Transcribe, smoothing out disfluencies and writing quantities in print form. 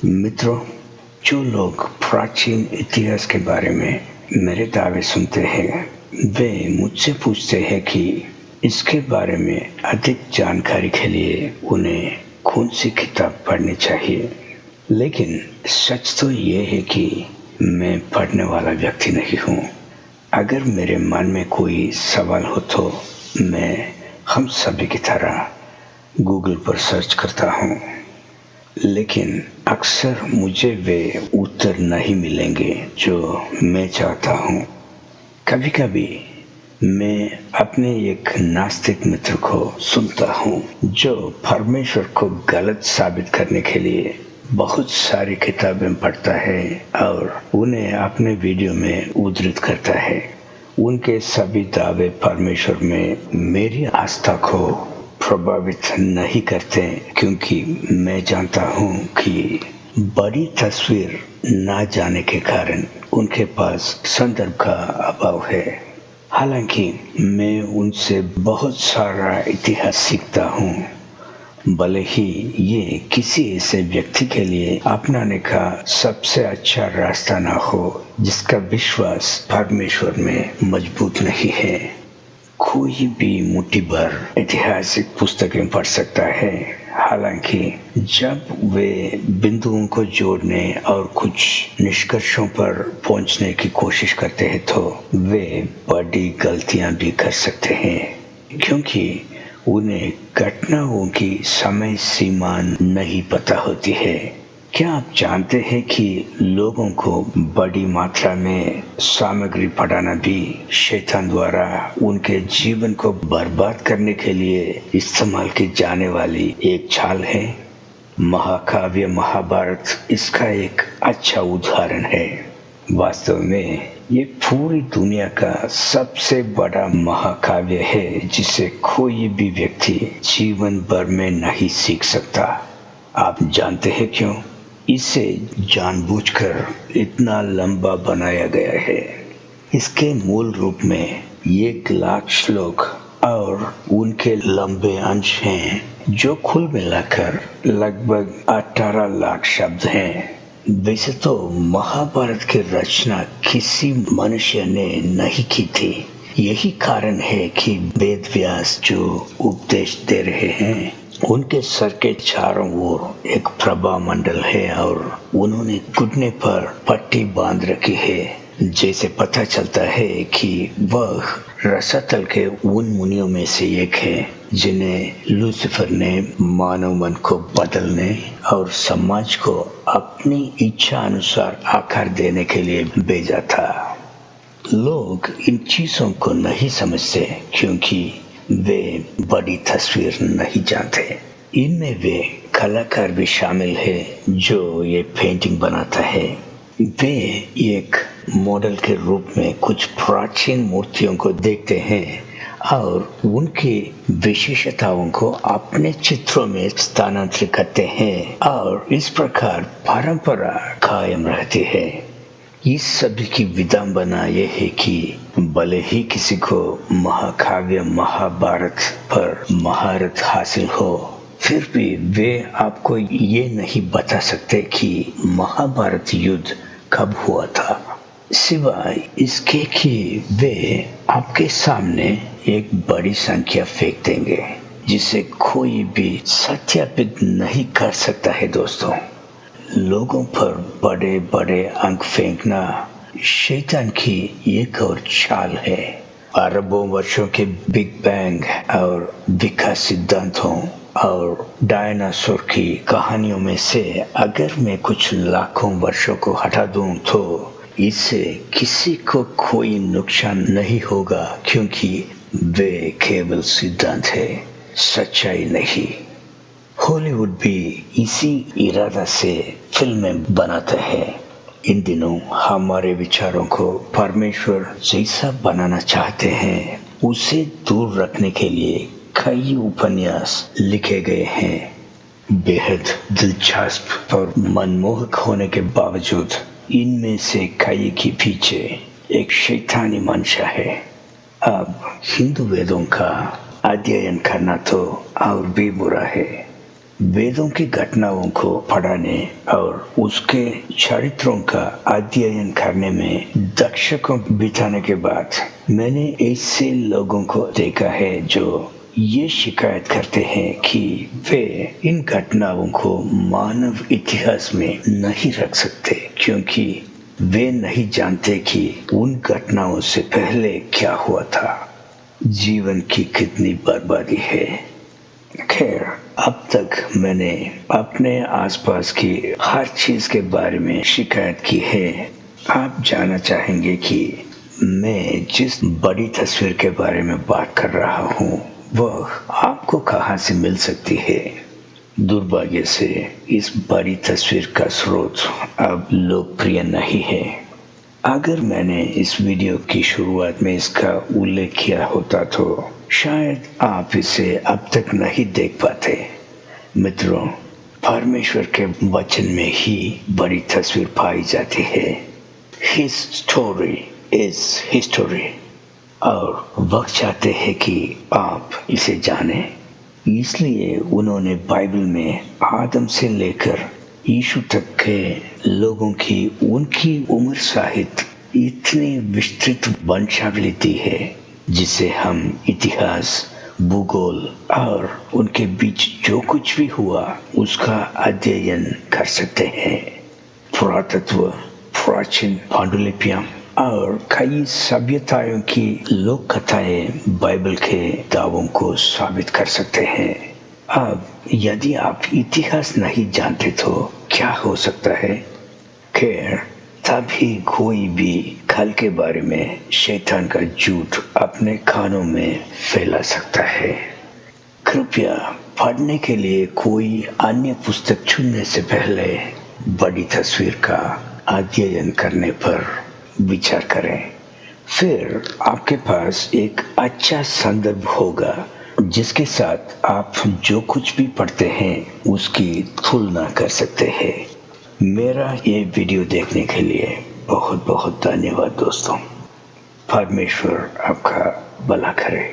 मित्रों, जो लोग प्राचीन इतिहास के बारे में मेरे दावे सुनते हैं, वे मुझसे पूछते हैं कि इसके बारे में अधिक जानकारी के लिए उन्हें कौन सी किताब पढ़नी चाहिए। लेकिन सच तो ये है कि मैं पढ़ने वाला व्यक्ति नहीं हूँ। अगर मेरे मन में कोई सवाल हो तो मैं हम सभी की तरह गूगल पर सर्च करता हूँ, लेकिन अक्सर मुझे वे उत्तर नहीं मिलेंगे जो मैं चाहता हूँ। कभी कभी मैं अपने एक नास्तिक मित्र को सुनता हूँ जो परमेश्वर को गलत साबित करने के लिए बहुत सारी किताबें पढ़ता है और उन्हें अपने वीडियो में उद्धृत करता है। उनके सभी दावे परमेश्वर में मेरी आस्था को प्रभावित नहीं करते, क्योंकि मैं जानता हूँ कि बड़ी तस्वीर ना जाने के कारण उनके पास संदर्भ का अभाव है। हालांकि मैं उनसे बहुत सारा इतिहास सीखता हूँ, भले ही ये किसी ऐसे व्यक्ति के लिए अपनाने का सबसे अच्छा रास्ता ना हो जिसका विश्वास परमेश्वर में मजबूत नहीं है। कोई भी मुट्ठी भर ऐतिहासिक पुस्तकें पढ़ सकता है, हालांकि जब वे बिंदुओं को जोड़ने और कुछ निष्कर्षों पर पहुंचने की कोशिश करते हैं तो वे बड़ी गलतियां भी कर सकते हैं, क्योंकि उन्हें घटनाओं की समय सीमा नहीं पता होती है। क्या आप जानते हैं कि लोगों को बड़ी मात्रा में सामग्री पढ़ाना भी शैतान द्वारा उनके जीवन को बर्बाद करने के लिए इस्तेमाल की जाने वाली एक चाल है? महाकाव्य महाभारत इसका एक अच्छा उदाहरण है। वास्तव में ये पूरी दुनिया का सबसे बड़ा महाकाव्य है जिसे कोई भी व्यक्ति जीवन भर में नहीं सीख सकता। आप जानते हैं क्यों? इसे जानबूझकर इतना लंबा बनाया गया है। इसके मूल रूप में 1,00,000 श्लोक और उनके लंबे अंश हैं, जो कुल मिलाकर लगभग 18 लाख शब्द हैं। वैसे तो महाभारत की रचना किसी मनुष्य ने नहीं की थी। यही कारण है कि वेद व्यास जो उपदेश दे रहे हैं, उनके सर के चारों ओर एक प्रभा मंडल है और उन्होंने घुटने पर पट्टी बांध रखी है, जैसे पता चलता है कि वह रसातल के उन मुनियों में से एक है जिन्हें लूसीफर ने मानव मन को बदलने और समाज को अपनी इच्छा अनुसार आकार देने के लिए भेजा था। लोग इन चीजों को नहीं समझते क्योंकि वे बड़ी तस्वीर नहीं जानते। इनमें वे कलाकार भी शामिल है जो ये पेंटिंग बनाता है। वे एक मॉडल के रूप में कुछ प्राचीन मूर्तियों को देखते हैं और उनकी विशेषताओं को अपने चित्रों में स्थानांतरित करते हैं और इस प्रकार परंपरा कायम रहती है। इस सभी की विडंबना यह है कि भले ही किसी को महाकाव्य महाभारत पर महारत हासिल हो, फिर भी वे आपको ये नहीं बता सकते कि महाभारत युद्ध कब हुआ था, सिवाय इसके कि वे आपके सामने एक बड़ी संख्या फेंक देंगे जिसे कोई भी सत्यापित नहीं कर सकता है। दोस्तों, लोगों पर बड़े बड़े अंक फेंकना शैतान की एक और चाल है। अरबों वर्षों के बिग बैंग और विकास सिद्धांतों और डायनासोर की कहानियों में से अगर मैं कुछ लाखों वर्षों को हटा दूं तो इससे किसी को कोई नुकसान नहीं होगा, क्योंकि वे केवल सिद्धांत है, सच्चाई नहीं। हॉलीवुड भी इसी इरादा से फिल्में बनाता है। इन दिनों हमारे विचारों को परमेश्वर जैसा बनाना चाहते हैं, उसे दूर रखने के लिए कई उपन्यास लिखे गए हैं। बेहद दिलचस्प और मनमोहक होने के बावजूद इनमें से कई के पीछे एक शैतानी मंशा है। अब हिंदू वेदों का अध्ययन करना तो और भी बुरा है। वेदों की घटनाओं को पढ़ने और उसके चरित्रों का अध्ययन करने में दशकों बिताने के बाद मैंने ऐसे लोगों को देखा है जो ये शिकायत करते हैं कि वे इन घटनाओं को मानव इतिहास में नहीं रख सकते क्योंकि वे नहीं जानते कि उन घटनाओं से पहले क्या हुआ था। जीवन की कितनी बर्बादी है। खैर, अब तक मैंने अपने आसपास की हर चीज के बारे में शिकायत की है। आप जानना चाहेंगे कि मैं जिस बड़ी तस्वीर के बारे में बात कर रहा हूँ वह आपको कहाँ से मिल सकती है। दुर्भाग्य से इस बड़ी तस्वीर का स्रोत अब लोकप्रिय नहीं है। अगर मैंने इस वीडियो की शुरुआत में इसका उल्लेख किया होता तो शायद आप इसे अब तक नहीं देख पाते। मित्रों, परमेश्वर के वचन में ही बड़ी तस्वीर पाई जाती है। His story is history। और वह चाहते हैं कि आप इसे जानें। इसलिए उन्होंने बाइबल में आदम से लेकर यीशु तक के लोगों की उनकी उम्र सहित इतनी विस्तृत वंशावली दी है जिसे हम इतिहास, भूगोल और उनके बीच जो कुछ भी हुआ उसका अध्ययन कर सकते हैं। पुरातत्व, प्राचीन पांडुलिपियां और कई सभ्यताओं की लोक कथाएं बाइबल के दावों को साबित कर सकते हैं। अब यदि आप इतिहास नहीं जानते तो क्या हो सकता है। खैर, तभी कोई भी कल के बारे में शैतान का झूठ अपने कानों में फैला सकता है। कृपया पढ़ने के लिए कोई अन्य पुस्तक चुनने से पहले बड़ी तस्वीर का अध्ययन करने पर विचार करें। फिर आपके पास एक अच्छा संदर्भ होगा जिसके साथ आप जो कुछ भी पढ़ते हैं उसकी तुलना कर सकते हैं। मेरा ये वीडियो देखने के लिए बहुत बहुत धन्यवाद दोस्तों। परमेश्वर आपका भला करे।